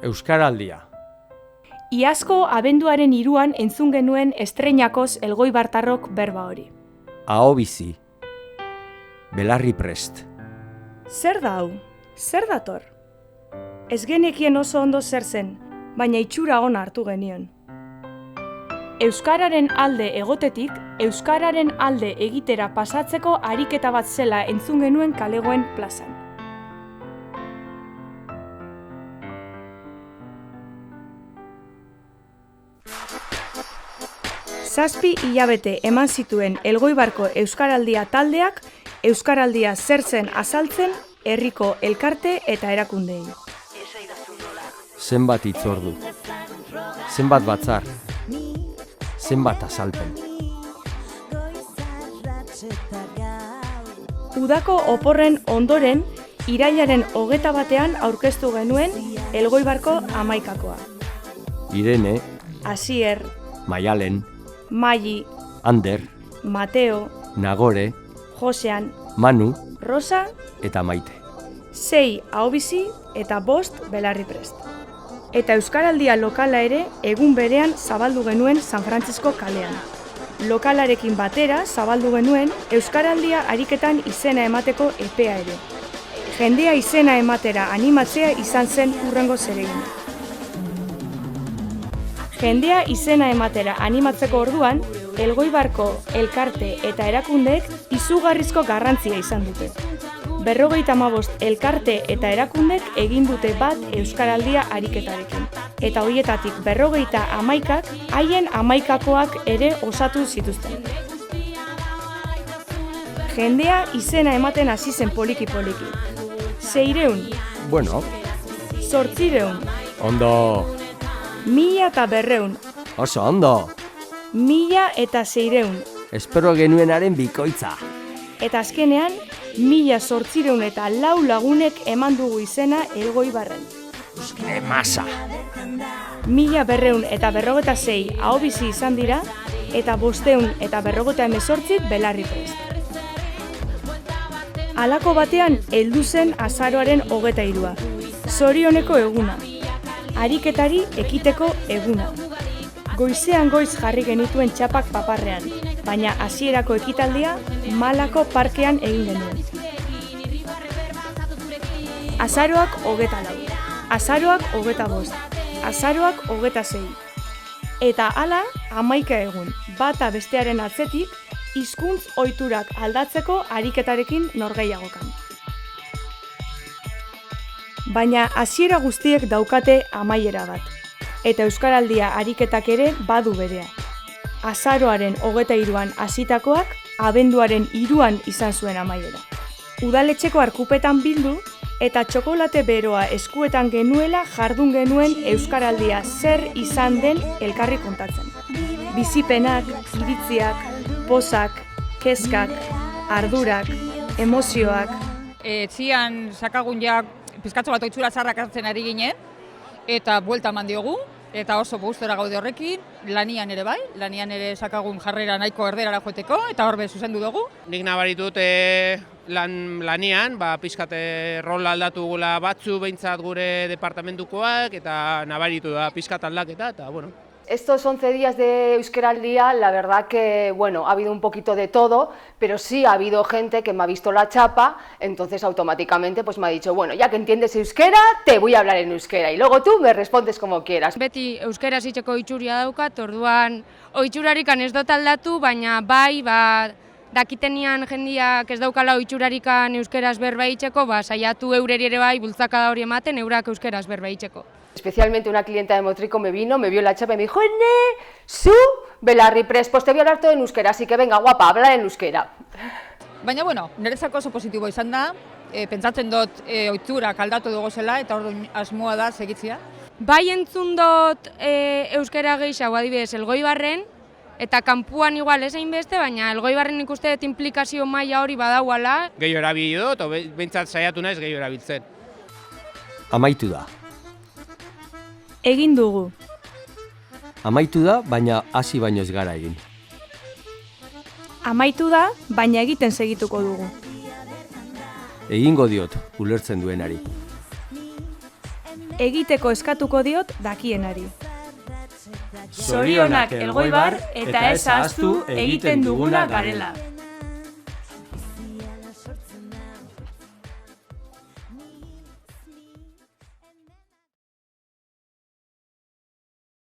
Euskaraldia. Iazko abenduaren 3an entzun genuen estreinakoz Elgoibartarrok berba hori. Aho bizi. Belarri prest. Zer da hau? Zer dator? Ez genekien oso ondo zer zen, baina itxura ona hartu genion. Euskararen alde egotetik, euskararen alde egitera pasatzeko ariketa bat zela entzun genuen kalegoen plazan. Zazpi hilabete eman zituen Elgoibarko Euskaraldia taldeak, Euskaraldia zer zen azaltzen, herriko elkarte eta erakundei. Zenbat hitzordu, zenbat batzar, zenbat azalpen. Udako oporren ondoren, irailaren 21 aurkeztu genuen Elgoibarko 11koa. Irene, Asier, Maialen, Maili, Ander, Mateo, Nagore, Josean, Manu Rosa, eta Maite. 6 ahobizi eta 5 belarri prest. Eta Euskaraldia lokala ere egun berean zabaldu genuen San Frantzisko kalean. Lokalarekin batera zabaldu genuen Euskaraldia ariketan izena emateko epea ere. Jendea izena ematera animatzea izan zen hurrengo zeregina. Jendea izena ematera animatzeko orduan, Elgoibarko elkarte eta erakundeek izugarrizko garrantzia izan dute. 55 elkarte eta erakundek egin dute bat Euskaraldia ariketarekin. Eta horietatik 51 haien 11koak ere osatu zituzten. Jendea izena ematen hasi zen poliki-poliki. 600, Bueno, 800, ondo, 1200, oso ondo. 1600, Espero genuenaren bikoitza. eta azkenean 1804 lagunek eman dugu izena Elgoibarren. Masa. 1256 ahobizi izan dira, eta 518 belarri prest. Halako batean heldu zen azaroaren 23a, zorioneko eguna, ariketari ekiteko eguna. Goizean goiz jarri genituen txapak paparrean, baina hasierako ekitaldia Malako parkean egin genuen. Azaroak 24, azaroak 25, azaroak 26. Eta hala 11 egun, bata bestearen atzetik, hizkuntz ohiturak aldatzeko ariketarekin norgehiagokan. Baina hasiera guztiek daukate amaiera bat, eta Euskaraldia ariketak ere badu berea. Azaroaren 23an hasitakoak, abenduaren 3an izan zuen amaiera. Udaletxeko arkupetan bildu, eta txokolate beroa eskuetan genuela jardun genuen Euskaraldia zer izan den elkarri kontatzen. Bizipenak, iritziak, pozak, kezkak, ardurak, emozioak. Etzian sakagun ja pizkatxo bat oitzura zarrak hartzen ari ginen, eta buelta eman diogu, eta oso gustora gaude horrekin, lanian ere bai, lanian ere sakagun jarrera nahiko erderara joeteko, eta horbe zuzendu dugu. Nik nabaritut lanian, pixkat rol aldatu gula batzu behintzat gure departamentukoak, eta nabaritu da pixkat aldaketa, eta bueno. Estos 11 días de Euskaraldia, la verdad que, bueno, ha habido un poquito de todo, pero sí ha habido gente que me ha visto la chapa, entonces automáticamente pues me ha dicho, bueno, ya que entiendes euskera, te voy a hablar en euskera, y luego tú me respondes como quieras. Beti euskaraz hitzeko oitzuria daukat, orduan oitzurarikan ez dut aldatu, baina bai, dakitenian jendiak ez daukala oitzurarikan euskeraz berba hitzeko, saiatu eureri ere bai bultzakada hori ematen eurak euskeraz berba hitzeko. Especialmente una clienta de Motrico me vino, me vio la chapa y me dijo, su belarri prest, pues te voy a hablar todo en euskera, así que venga guapa, habla en euskera. Baina, bueno, niretzako oso positibo izan da, pentsatzen dut ohiturak aldatu dugu zela, eta orduan asmoa da segitzea. Bai entzun dut euskera gehiago adibidez Elgoibarren, eta kanpuan igual ezein beste, baina Elgoibarren ikuste dut implikazio maila hori badauala. Gehiago erabili dut, behintzat saiatu naiz gehiago erabiltzen. Amaitu da. Egin dugu. Amaitu da, baina hasi baino ez gara egin. Amaitu da, baina egiten segituko dugu. Egingo diot, ulertzen duenari. Egiteko eskatuko diot dakienari. Zorionak Elgoibar eta ez ahaztu egiten duguna garela.